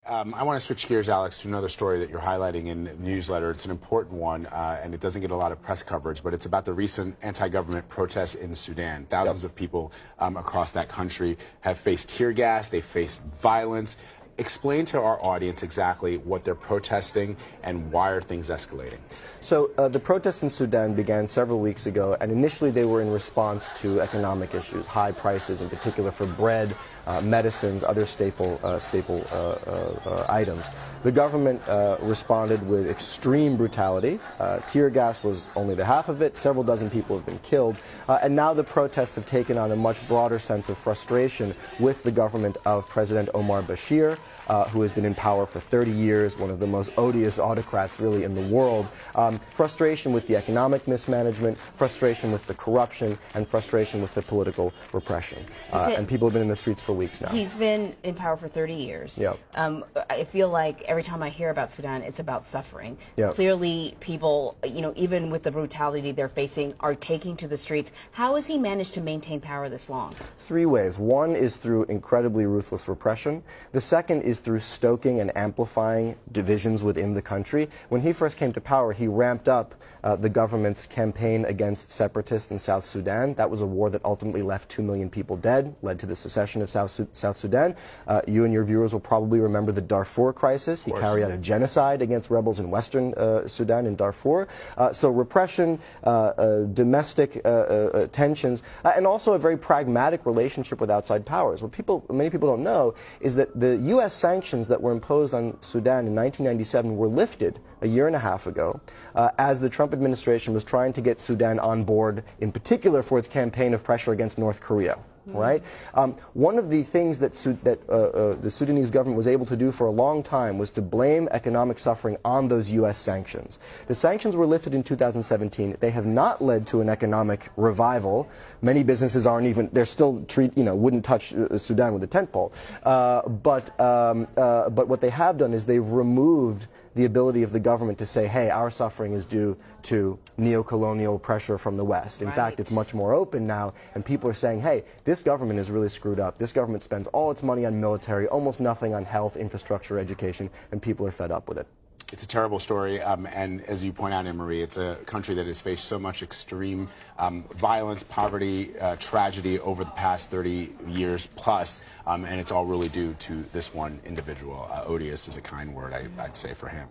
I want to switch gears, Alex, to another story that you're highlighting in the newsletter. It's an important one, and it doesn't get a lot of press coverage, but it's about the recent anti-government protests in Sudan. Thousands of people across that country have faced tear gas, they've faced violence. Explain to our audience exactly what they're protesting and why are things escalating. So the protests in Sudan began several weeks ago, and initially they were in response to economic issues, high prices in particular for bread, medicines, other staple items. The government responded with extreme brutality. Tear gas was only the half of it. Several dozen people have been killed. And now the protests have taken on a much broader sense of frustration with the government of President Omar Bashir, who has been in power for 30 years, one of the most odious autocrats really in the world. Frustration with the economic mismanagement, frustration with the corruption, and frustration with the political repression. And people have been in the streets for weeks now. He's been in power for 30 years. Yep. I feel like every time I hear about Sudan, it's about suffering. Yep. Clearly, people, even with the brutality they're facing, are taking to the streets. How has he managed to maintain power this long? Three ways. One is through incredibly ruthless repression. The second is through stoking and amplifying divisions within the country. When he first came to power, he ramped up the government's campaign against separatists in South Sudan. That was a war that ultimately left 2 million people dead, led to the secession of South Sudan. You and your viewers will probably remember the Darfur crisis. He carried out a genocide against rebels in western Sudan in Darfur. So repression, domestic tensions, and also a very pragmatic relationship with outside powers. What many people don't know is that the U.S. sanctions that were imposed on Sudan in 1997 were lifted a year and a half ago as the Trump administration was trying to get Sudan on board, in particular for its campaign of pressure against North Korea. Right? One of the things that the Sudanese government was able to do for a long time was to blame economic suffering on those U.S. sanctions. The sanctions were lifted in 2017. They have not led to an economic revival. Many businesses aren't even, they're still wouldn't touch Sudan with a tent pole. But what they have done is they've removed the ability of the government to say, hey, our suffering is due to neo-colonial pressure from the West. In fact, it's much more open now, and people are saying, hey, this government is really screwed up. This government spends all its money on military, almost nothing on health, infrastructure, education, and people are fed up with it. It's a terrible story, and as you point out, Anne-Marie, it's a country that has faced so much extreme violence, poverty, tragedy over the past 30 years plus, and it's all really due to this one individual. Odious is a kind word, I'd say, for him.